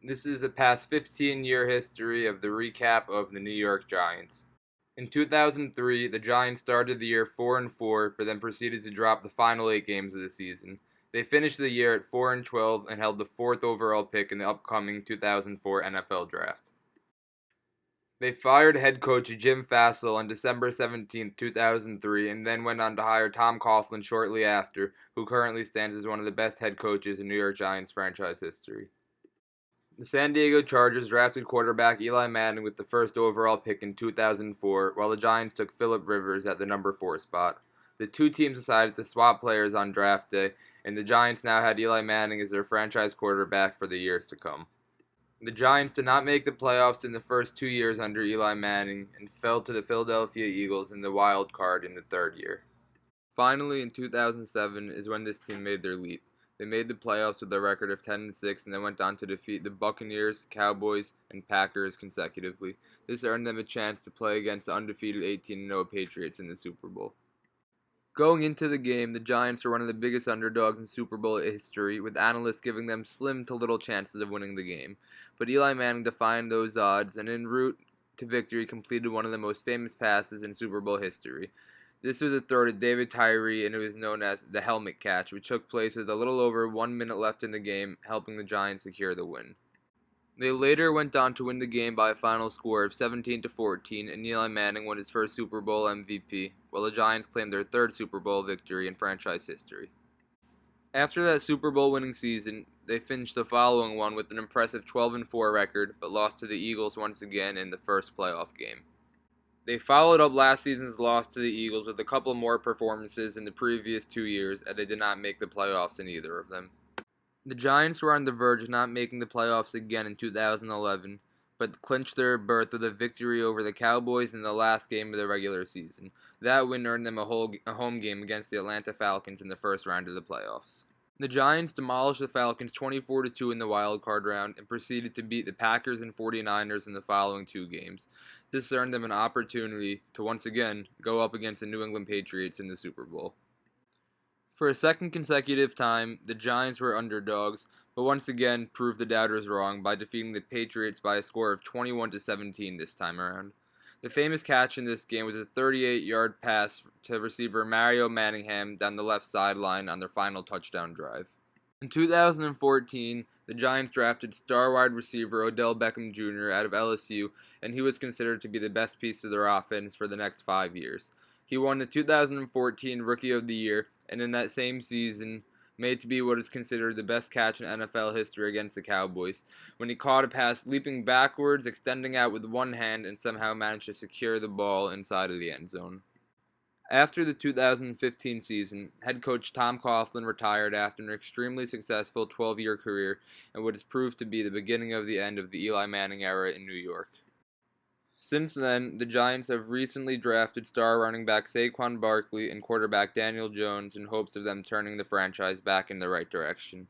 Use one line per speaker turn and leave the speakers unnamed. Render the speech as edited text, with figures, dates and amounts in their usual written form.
This is a past 15-year history of the recap of the New York Giants. In 2003, the Giants started the year 4-4, but then proceeded to drop the final 8 games of the season. They finished the year at 4-12 and held the 4th overall pick in the upcoming 2004 NFL Draft. They fired head coach Jim Fassel on December 17, 2003, and then went on to hire Tom Coughlin shortly after, who currently stands as one of the best head coaches in New York Giants franchise history. The San Diego Chargers drafted quarterback Eli Manning with the first overall pick in 2004, while the Giants took Philip Rivers at the number 4 spot. The two teams decided to swap players on draft day, and the Giants now had Eli Manning as their franchise quarterback for the years to come. The Giants did not make the playoffs in the first 2 years under Eli Manning and fell to the Philadelphia Eagles in the wild card in the third year. Finally, in 2007 is when this team made their leap. They made the playoffs with a record of 10-6 and then went on to defeat the Buccaneers, Cowboys, and Packers consecutively. This earned them a chance to play against the undefeated 18-0 Patriots in the Super Bowl. Going into the game, the Giants were one of the biggest underdogs in Super Bowl history, with analysts giving them slim to little chances of winning the game. But Eli Manning defied those odds and en route to victory completed one of the most famous passes in Super Bowl history. This was a throw to David Tyree, and it was known as the helmet catch, which took place with a little over 1 minute left in the game, helping the Giants secure the win. They later went on to win the game by a final score of 17-14, and Eli Manning won his first Super Bowl MVP, while the Giants claimed their third Super Bowl victory in franchise history. After that Super Bowl winning season, they finished the following one with an impressive 12-4 record, but lost to the Eagles once again in the first playoff game. They followed up last season's loss to the Eagles with a couple more performances in the previous 2 years, and they did not make the playoffs in either of them. The Giants were on the verge of not making the playoffs again in 2011, but clinched their berth with a victory over the Cowboys in the last game of the regular season. That win earned them a home game against the Atlanta Falcons in the first round of the playoffs. The Giants demolished the Falcons 24-2 in the wild card round and proceeded to beat the Packers and 49ers in the following 2 games. This earned them an opportunity to once again go up against the New England Patriots in the Super Bowl. For a second consecutive time, the Giants were underdogs, but once again proved the doubters wrong by defeating the Patriots by a score of 21-17 this time around. The famous catch in this game was a 38-yard pass to receiver Mario Manningham down the left sideline on their final touchdown drive. In 2014, the Giants drafted star wide receiver Odell Beckham Jr. out of LSU, and he was considered to be the best piece of their offense for the next 5 years. He won the 2014 Rookie of the Year, and in that same season, made to be what is considered the best catch in NFL history against the Cowboys, when he caught a pass leaping backwards, extending out with one hand, and somehow managed to secure the ball inside of the end zone. After the 2015 season, head coach Tom Coughlin retired after an extremely successful 12-year career and what has proved to be the beginning of the end of the Eli Manning era in New York. Since then, the Giants have recently drafted star running back Saquon Barkley and quarterback Daniel Jones in hopes of them turning the franchise back in the right direction.